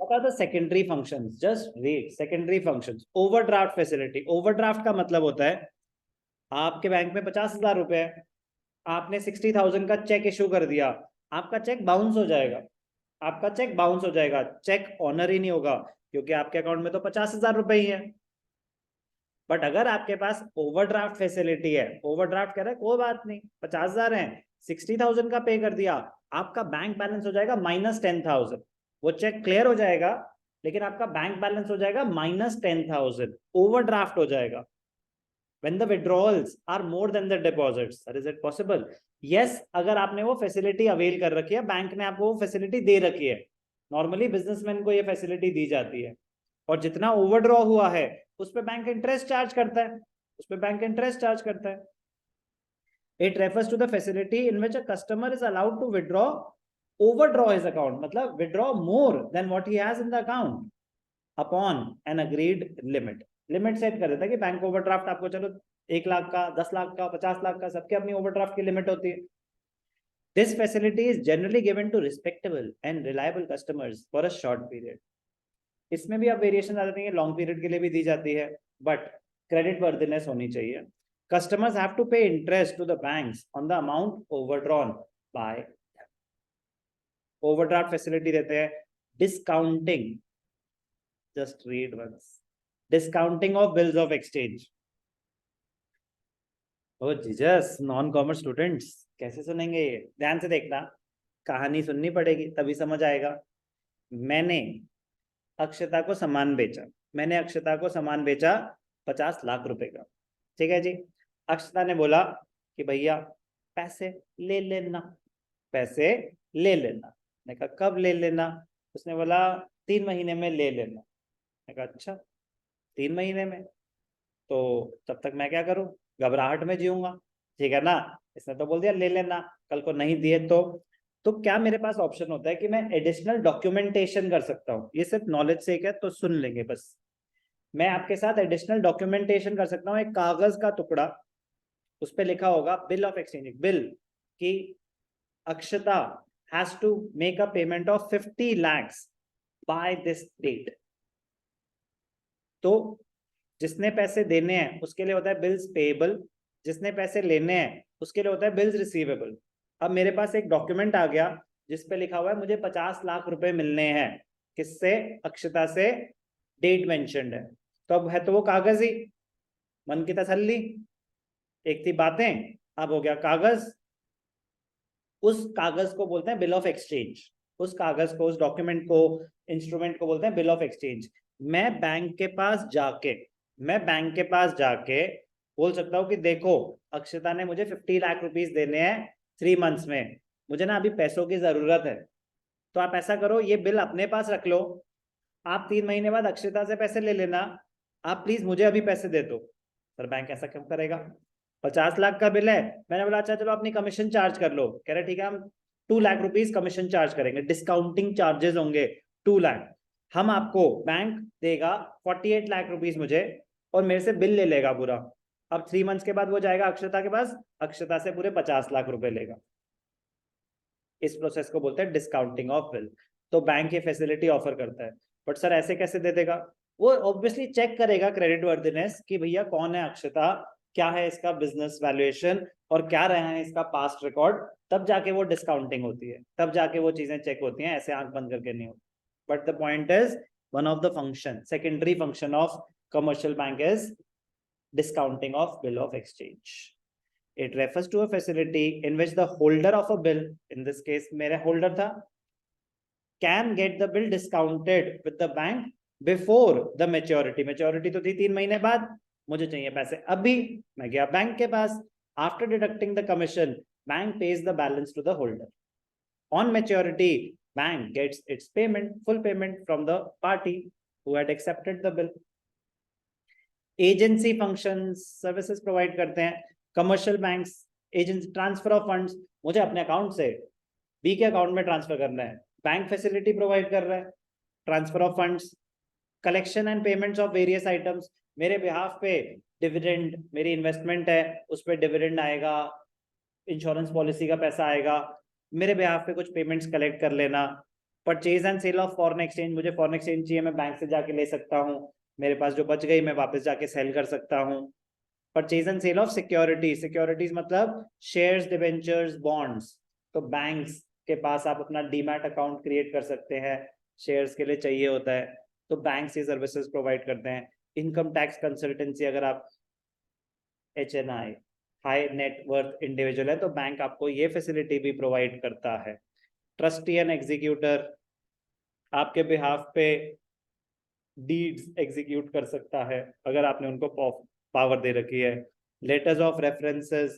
What are the secondary functions? Just read secondary functions. Overdraft facility. Overdraft का मतलब होता है आपके बैंक में 50,000 रुपए है, आपने 60,000 का चेक इशू कर दिया, आपका चेक बाउंस हो जाएगा, आपका चेक बाउंस हो जाएगा, चेक ऑनर ही नहीं होगा क्योंकि आपके अकाउंट में तो 50,000 रुपए ही है। बट अगर आपके पास ओवरड्राफ्ट फैसिलिटी है, ओवरड्राफ्ट कह रहा है कोई बात नहीं, 50,000 है, 60,000 का पे कर दिया, आपका बैंक बैलेंस हो जाएगा -10,000। वो चेक क्लियर हो जाएगा लेकिन आपका बैंक बैलेंस हो जाएगा -10,000, ओवरड्राफ्ट हो जाएगा। when the withdrawals are more than the deposits, sir, is it possible? Yes, अगर आपने वो फैसिलिटी अवेल कर रखी है, बैंक ने आपको वो फैसिलिटी दे रखी है, नॉर्मली बिजनेसमैन को ये फैसिलिटी दी जाती है, और जितना ओवरड्रॉ हुआ है उस पे बैंक इंटरेस्ट चार्ज करता है, उस पे बैंक इंटरेस्ट चार्ज करता है। It refers to the facility in which a customer is allowed to overdraw his account, मतलब withdraw more than what he has in the account upon an agreed limit. Limit set कर देता है कि bank overdraft आपको चलो 1 लाख का, 10 लाख का, 50 लाख का, सबके अपनी ओवरड्राफ्ट की लिमिट होती है। This facility is generally given to respectable and reliable customers for a short period. इसमें भी अब वेरिएशन आ जाती है, लॉन्ग पीरियड के लिए भी दी जाती है, बट क्रेडिट वर्दिनेस होनी चाहिए। Customers have to pay interest to the banks on the amount overdrawn by them. Overdraft facility देते हैं, discounting, just read once, discounting of bills of exchange. Oh Jesus, non commerce students कैसे सुनेंगे ये? ध्यान से देखना, कहानी सुननी पड़ेगी तभी समझ आएगा। मैंने अक्षता को सामान बेचा, मैंने अक्षता को सामान बेचा 50 लाख रुपए का, ठीक है जी। अक्षता ने बोला कि भैया पैसे ले लेना, पैसे ले लेना। मैंने कहा कब ले लेना? उसने बोला 3 महीने में ले लेना। मैंने कहा अच्छा 3 महीने में, तो तब तक मैं क्या करूं? घबराहट में जीऊंगा, ठीक है ना। इसने तो बोल दिया ले लेना, कल को नहीं दिए तो क्या मेरे पास ऑप्शन होता है कि मैं एडिशनल डॉक्यूमेंटेशन कर सकता हूँ? ये सिर्फ नॉलेज से है तो सुन लेंगे बस। मैं आपके साथ एडिशनल डॉक्यूमेंटेशन कर सकता हूँ, एक कागज का टुकड़ा, उस पर लिखा होगा बिल ऑफ एक्सचेंज, बिल कि Akshata has to make a payment of 50 lakhs by this date. तो जिसने पैसे देने हैं उसके लिए होता है बिल्स पेएबल, जिसने पैसे लेने हैं उसके लिए होता है बिल्स रिसीवेबल। अब मेरे पास एक डॉक्यूमेंट आ गया जिस पे लिखा हुआ है मुझे 50 लाख रुपए मिलने हैं, किससे? अक्षता से, डेट मेंशन्ड है, तो अब है तो वो कागज ही, मन की तसल्ली। एक थी बातें, अब हो गया कागज। उस कागज को बोलते हैं बिल ऑफ एक्सचेंज, उस कागज को, उस डॉक्यूमेंट को, इंस्ट्रूमेंट को बोलते हैं बिल ऑफ एक्सचेंज। मैं बैंक के पास जाके बोल सकता हूँ कि देखो अक्षता ने मुझे 50 लाख रुपीस देने हैं 3 months में, मुझे ना अभी पैसों की जरूरत है, तो आप ऐसा करो ये बिल अपने पास रख लो, आप 3 महीने बाद अक्षता से पैसे ले लेना, आप प्लीज मुझे अभी पैसे दे दो। सर बैंक ऐसा क्यों करेगा? 50 लाख का बिल है, मैंने बोला अच्छा चलो अपनी कमीशन चार्ज कर लो, कह रहे ठीक है हम 2 लाख रुपीस कमीशन चार्ज करेंगे, डिस्काउंटिंग चार्जेस होंगे 2 लाख। हम आपको, बैंक देगा 48 लाख रुपीस मुझे और मेरे से बिल ले लेगा पूरा। अब 3 months के बाद वो जाएगा अक्षता के पास, अक्षता से पूरे 50 लाख रुपए लेगा। इस प्रोसेस को बोलते हैं डिस्काउंटिंग ऑफ बिल। तो बैंक ये फैसिलिटी ऑफर करता है, बट सर ऐसे कैसे दे देगा? वो ऑब्वियसली चेक करेगा क्रेडिट वर्दिनेस कि भैया कौन है अक्षता, क्या है इसका बिजनेस वैल्यूएशन और क्या रहा है इसका पास्ट रिकॉर्ड, तब जाके वो डिस्काउंटिंग होती है, तब जाके वो चीजें चेक होती हैं, ऐसे आंख बंद करके नहीं होती। But the point is one of the function, secondary function of commercial bank is discounting of bill of exchange. It refers to a facility in which the holder of a bill, in this case मेरा holder था, can get the bill discounted with the bank before the maturity. Maturity तो थी 3 महीने बाद, मुझे चाहिए पैसे अभी, मैं गया बैंक के पास, after deducting the commission, bank pays the balance to the holder. On maturity, bank gets its payment, full payment from the party who had accepted the bill. Agency functions, services provide करते हैं commercial banks. Agency, transfer of funds, मुझे अपने account से B के account में transfer करना है, bank facility provide कर रहा है, transfer of funds. Collection and payments of various items, मेरे बिहाफ पे डिविडेंड, मेरी इन्वेस्टमेंट है उस पर डिविडेंड आएगा, इंश्योरेंस पॉलिसी का पैसा आएगा, मेरे बिहाफ पे कुछ पेमेंट्स कलेक्ट कर लेना। Purchase and sale of foreign exchange, मुझे फॉरेन एक्सचेंज चाहिए, मैं बैंक से जाके ले सकता हूँ, मेरे पास जो बच गई मैं वापस जाके सेल कर सकता हूँ। Purchase and sale of securities, securities मतलब शेयर्स, डिबेंचर्स, बॉन्ड्स। तो बैंक्स के पास आप अपना डीमैट अकाउंट क्रिएट कर सकते हैं, शेयर्स के लिए चाहिए होता है, तो बैंक ये सर्विसेज प्रोवाइड करते हैं। इनकम टैक्स कंसल्टेंसी, अगर आप HNI, high net worth individual है, तो बैंक आपको ये फैसिलिटी भी प्रोवाइड करता है। ट्रस्टी एंड एग्जीक्यूटर, आपके बिहाफ पे डीड्स एग्जीक्यूट कर सकता है अगर आपने उनको पावर दे रखी है। Letters of references,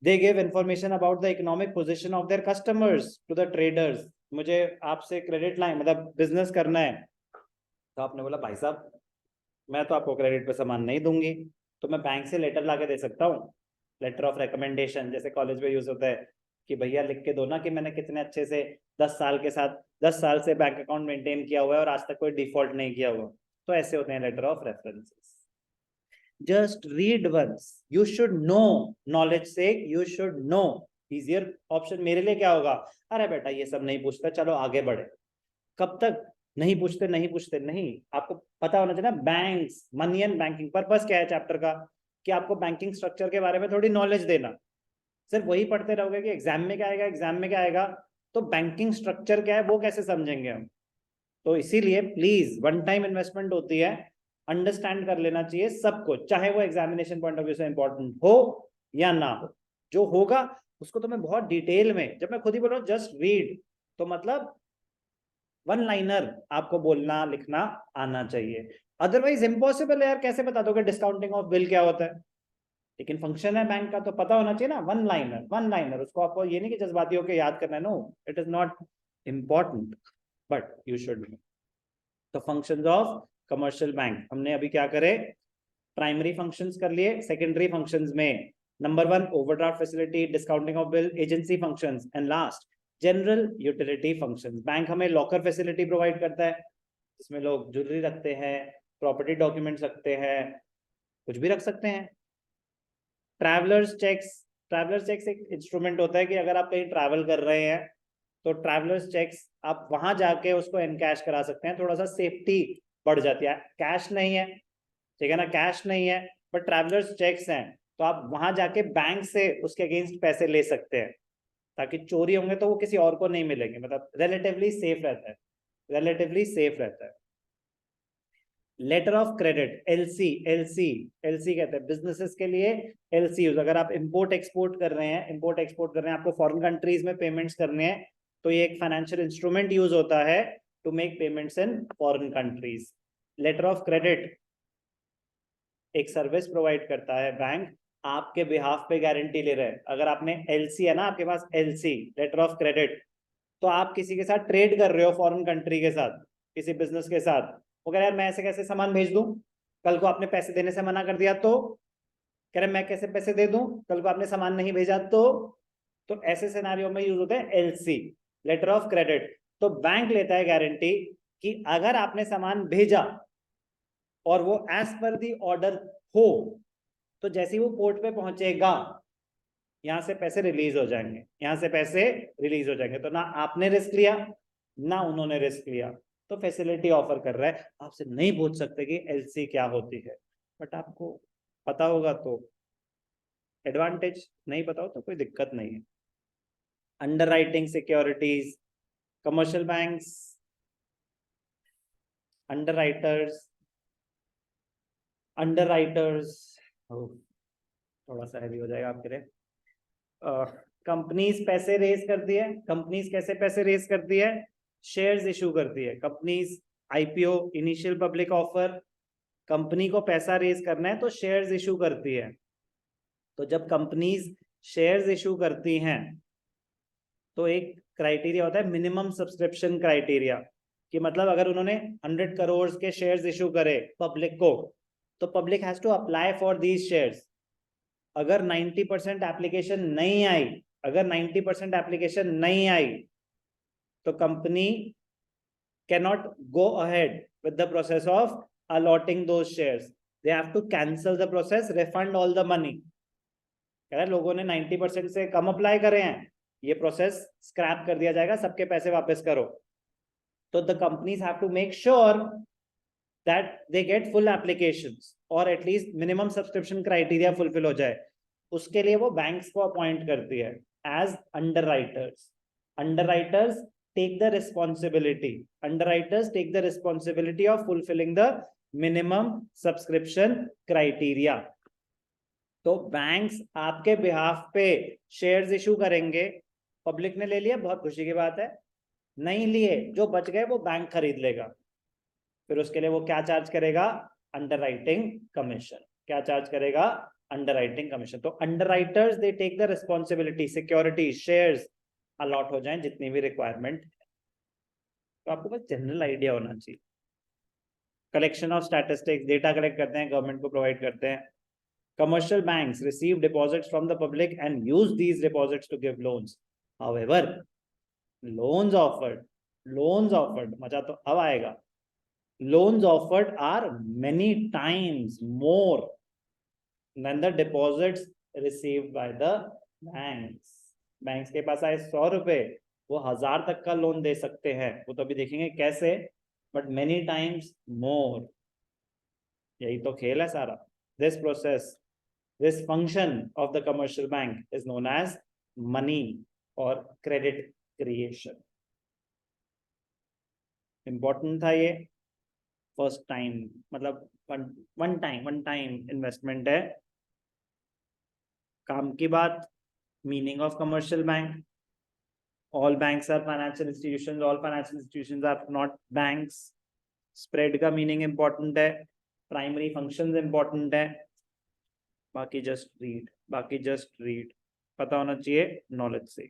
they give information about the economic position of their customers to the traders. मुझे आपसे क्रेडिट लाइन मतलब बिजनेस करना है, तो आपने बोला भाई साहब मैं तो आपको क्रेडिट पे सामान नहीं दूंगी, तो मैं बैंक से लेटर ला के दे सकता हूँ, लेटर ऑफ रिकमेंडेशन, जैसे कॉलेज में यूज होता है कि भैया लिख के दो ना कि मैंने कितने अच्छे से 10 साल से बैंक अकाउंट मेंटेन किया हुआ है और आज तक कोई डिफॉल्ट नहीं किया हुआ, तो ऐसे होते हैं letter of references. Just read once, you should know, knowledge से you should know. Easier option मेरे लिए क्या होगा, अरे बेटा ये सब नहीं पूछता, चलो आगे बढ़े। कब तक नहीं पूछते नहीं पूछते, नहीं, आपको पता होना चाहिए ना banks, money and banking. Purpose क्या है चैप्टर का, कि आपको बैंकिंग स्ट्रक्चर के बारे में थोड़ी नॉलेज देना। सिर्फ वही पढ़ते रहोगे कि एग्जाम में क्या आएगा, एग्जाम में क्या आएगा, तो बैंकिंग स्ट्रक्चर क्या है वो कैसे समझेंगे हम। तो इसीलिए प्लीज वन टाइम इन्वेस्टमेंट होती है, अंडरस्टैंड कर लेना चाहिए सबको, चाहे वो एग्जामिनेशन पॉइंट ऑफ व्यू से इंपॉर्टेंट हो या ना हो। जो होगा उसको तो मैं बहुत डिटेल में, जब मैं खुद ही बोल रहा हूँ जस्ट रीड, तो मतलब वन लाइनर आपको बोलना लिखना आना चाहिए, अदरवाइज इम्पॉसिबल है यार, कैसे बता दोगे डिस्काउंटिंग ऑफ बिल क्या होता है। लेकिन फंक्शन है बैंक का तो पता होना चाहिए ना, वन लाइनर, वन लाइनर, उसको आपको ये नहीं कि जज्बाती होकर याद करना है, no it is not important but you should know. तो फंक्शंस ऑफ कमर्शियल बैंक हमने अभी क्या करे, प्राइमरी फंक्शंस कर लिए। सेकेंडरी फंक्शंस में number 1 overdraft facility, discounting of bill, agency functions, and last general utility functions. Bank हमें locker facility provide करता है, जिसमें लोग ज्वेलरी रखते हैं, प्रॉपर्टी डॉक्यूमेंट्स रखते हैं, कुछ भी रख सकते हैं। ट्रैवलर्स चेक्स, ट्रैवलर्स चेक्स एक इंस्ट्रूमेंट होता है कि अगर आप कहीं ट्रैवल कर रहे हैं तो ट्रैवलर्स चेक्स आप वहां जाके उसको एनकैश करा सकते हैं, थोड़ा सा सेफ्टी बढ़ जाती है। कैश नहीं है, ठीक है ना, कैश नहीं है, बट ट्रैवलर्स चेक्स हैं, तो आप वहां जाके बैंक से उसके अगेंस्ट पैसे ले सकते हैं, ताकि चोरी होंगे तो वो किसी और को नहीं मिलेंगे, मतलब रिलेटिवली सेफ रहता है, रिलेटिवली सेफ रहता है। Letter of credit, LC, LC, LC कहते हैं बिजनेसेस के लिए एलसी यूज। अगर आप इंपोर्ट एक्सपोर्ट कर रहे हैं, इंपोर्ट एक्सपोर्ट कर रहे हैं, आपको फॉरेन कंट्रीज में पेमेंट्स करने हैं, तो ये एक फाइनेंशियल इंस्ट्रूमेंट यूज होता है to make payments in foreign countries. Letter of credit एक सर्विस प्रोवाइड करता है बैंक, आपके बिहाफ पे गारंटी ले रहे हैं। अगर आपने एलसी है ना आपके पास, एलसी लेटर ऑफ क्रेडिट, तो आप किसी के साथ ट्रेड कर रहे हो फॉरेन कंट्री के साथ, किसी बिजनेस के साथ, वो कह रहा है मैं ऐसे कैसे सामान भेज दूं, कल को आपने पैसे देने से मना कर दिया तो, कह रहे मैं कैसे पैसे दे दूं, कल को आपने सामान नहीं भेजा तो ऐसे सिनेरियो में यूज होता है एलसी, लेटर ऑफ क्रेडिट। तो बैंक लेता है गारंटी कि अगर आपने सामान भेजा और वो एज पर दी ऑर्डर हो, तो जैसे ही वो पोर्ट पे पहुंचेगा यहां से पैसे रिलीज हो जाएंगे, यहां से पैसे रिलीज हो जाएंगे। तो ना आपने रिस्क लिया ना उन्होंने रिस्क लिया, तो फैसिलिटी ऑफर कर रहा है। आपसे नहीं पूछ सकते कि एलसी क्या होती है, बट आपको पता होगा तो एडवांटेज, नहीं पता हो तो कोई दिक्कत नहीं है। Underwriting securities, commercial banks, underwriters, underwriters थोड़ा सा हैवी हो जाएगा आपके लिए। कंपनीज पैसे रेज करती है, कंपनीज कैसे पैसे रेज करती है, शेयर्स इशू करती है companies, IPO, initial public offer. Company को पैसा रेज करना है तो शेयर्स इशू करती है, तो जब कंपनीज शेयर्स इशू करती हैं तो एक क्राइटेरिया होता है मिनिमम सब्सक्रिप्शन क्राइटेरिया, कि मतलब अगर उन्होंने 100 करोड़ के शेयर्स इशू करे पब्लिक को, तो public has to apply for these shares. अगर 90% एप्लीकेशन नहीं आई, अगर 90% एप्लीकेशन नहीं आई, तो company cannot go ahead with the process of allotting those shares. They have to cancel the process, refund all the money. कह रहे लोगों ने 90% से कम अप्लाई करे हैं, ये प्रोसेस स्क्रैप कर दिया जाएगा, सबके पैसे वापस करो। तो the companies have to make sure that they get full applications और at least minimum subscription criteria fulfil हो जाए। उसके लिए वो बैंक्स को अपॉइंट करती है as underwriters. Underwriters take the responsibility. Underwriters take the responsibility of fulfilling the minimum subscription criteria. तो बैंक्स आपके बिहाफ पे शेयर्स इशू करेंगे। पब्लिक ने ले लिया, बहुत खुशी की बात है। नहीं लिए, जो बच गए वो बैंक खरीद लेगा। फिर उसके लिए वो क्या चार्ज करेगा? Underwriting commission. क्या चार्ज करेगा? Underwriting commission. तो underwriters they take the responsibility, security, shares allot हो जाएं जितनी भी रिक्वायरमेंट है। तो आपको बस जनरल आइडिया होना चाहिए। Collection of statistics, data collect करते हैं, गवर्नमेंट को प्रोवाइड करते हैं। Commercial banks receive deposits from the public and use these deposits to give loans. However loans offered मजा तो अब आएगा। Loans offered are many times more than the deposits received by the banks. Banks के पास आए 100 रुपए, वो 1000 तक का लोन दे सकते हैं। वो तो अभी देखेंगे कैसे, बट मेनी टाइम्स मोर। यही तो खेल है सारा। This process, this function of the commercial bank is known as money और क्रेडिट क्रिएशन। इंपॉर्टेंट था ये। फर्स्ट टाइम मतलब वन टाइम इन्वेस्टमेंट है। काम की बात, meaning of commercial bank. All banks are financial institutions, all financial institutions are not banks. Spread का meaning important है, प्राइमरी फंक्शंस इंपॉर्टेंट है। बाकी जस्ट रीड पता होना चाहिए नॉलेज से।